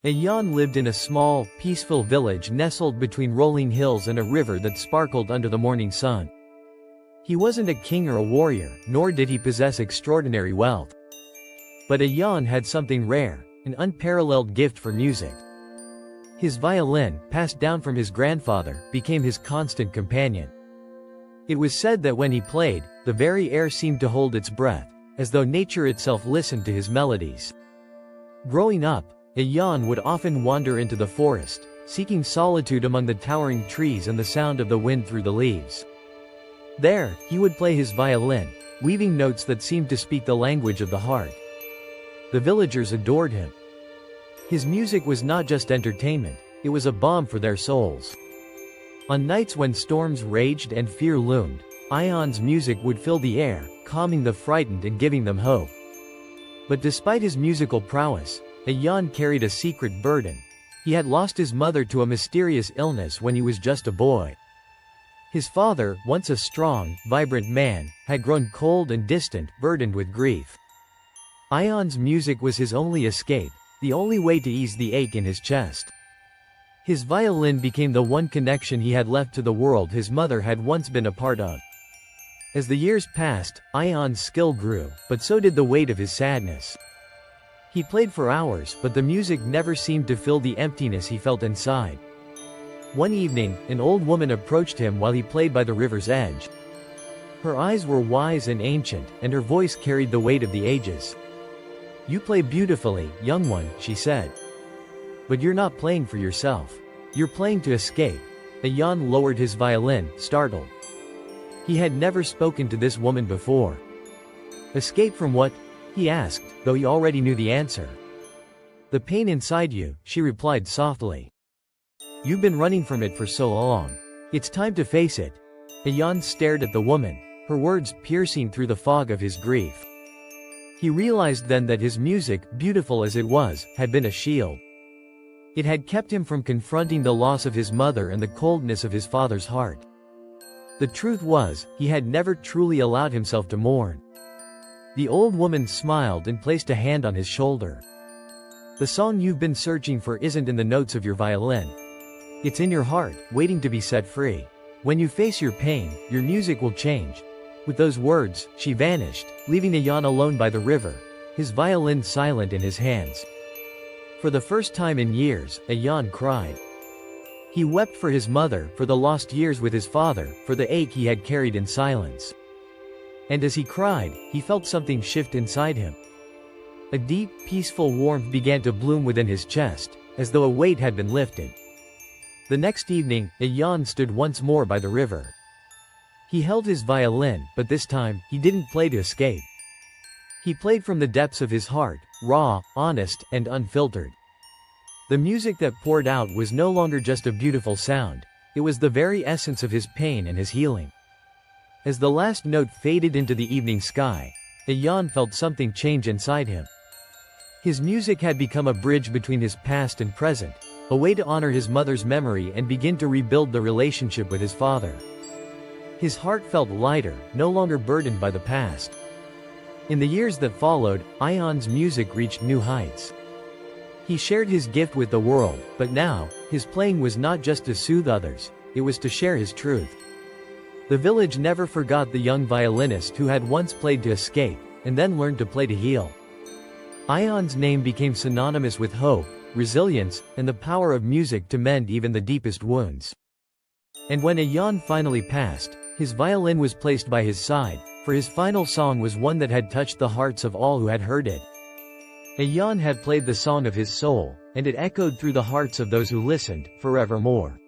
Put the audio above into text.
Ayaan lived in a small, peaceful village nestled between rolling hills and a river that sparkled under the morning sun. He wasn't a king or a warrior, nor did he possess extraordinary wealth. But Ayaan had something rare, an unparalleled gift for music. His violin, passed down from his grandfather, became his constant companion. It was said that when he played, the very air seemed to hold its breath, as though nature itself listened to his melodies. Growing up, Ayaan would often wander into the forest, seeking solitude among the towering trees and the sound of the wind through the leaves. There, he would play his violin, weaving notes that seemed to speak the language of the heart. The villagers adored him. His music was not just entertainment, it was a balm for their souls. On nights when storms raged and fear loomed, Ayaan's music would fill the air, calming the frightened and giving them hope. But despite his musical prowess, Ayaan carried a secret burden. He had lost his mother to a mysterious illness when he was just a boy. His father, once a strong, vibrant man, had grown cold and distant, burdened with grief. Ayaan's music was his only escape, the only way to ease the ache in his chest. His violin became the one connection he had left to the world his mother had once been a part of. As the years passed, Ayaan's skill grew, but so did the weight of his sadness. He played for hours, but the music never seemed to fill the emptiness he felt inside. One evening, an old woman approached him while he played by the river's edge. Her eyes were wise and ancient, and her voice carried the weight of the ages. "You play beautifully, young one," she said. "But you're not playing for yourself. You're playing to escape." Ayaan lowered his violin, startled. He had never spoken to this woman before. "Escape from what?" he asked, though he already knew the answer. "The pain inside you," she replied softly. "You've been running from it for so long. It's time to face it." Ayaan stared at the woman, her words piercing through the fog of his grief. He realized then that his music, beautiful as it was, had been a shield. It had kept him from confronting the loss of his mother and the coldness of his father's heart. The truth was, he had never truly allowed himself to mourn. The old woman smiled and placed a hand on his shoulder. "The song you've been searching for isn't in the notes of your violin. It's in your heart, waiting to be set free. When you face your pain, your music will change." With those words, she vanished, leaving Ayaan alone by the river, his violin silent in his hands. For the first time in years, Ayaan cried. He wept for his mother, for the lost years with his father, for the ache he had carried in silence. And as he cried, he felt something shift inside him. A deep, peaceful warmth began to bloom within his chest, as though a weight had been lifted. The next evening, Ayaan stood once more by the river. He held his violin, but this time, he didn't play to escape. He played from the depths of his heart, raw, honest, and unfiltered. The music that poured out was no longer just a beautiful sound, it was the very essence of his pain and his healing. As the last note faded into the evening sky, Ayaan felt something change inside him. His music had become a bridge between his past and present, a way to honor his mother's memory and begin to rebuild the relationship with his father. His heart felt lighter, no longer burdened by the past. In the years that followed, Ayaan's music reached new heights. He shared his gift with the world, but now, his playing was not just to soothe others, it was to share his truth. The village never forgot the young violinist who had once played to escape, and then learned to play to heal. Ayaan's name became synonymous with hope, resilience, and the power of music to mend even the deepest wounds. And when Ayaan finally passed, his violin was placed by his side, for his final song was one that had touched the hearts of all who had heard it. Ayaan had played the song of his soul, and it echoed through the hearts of those who listened, forevermore.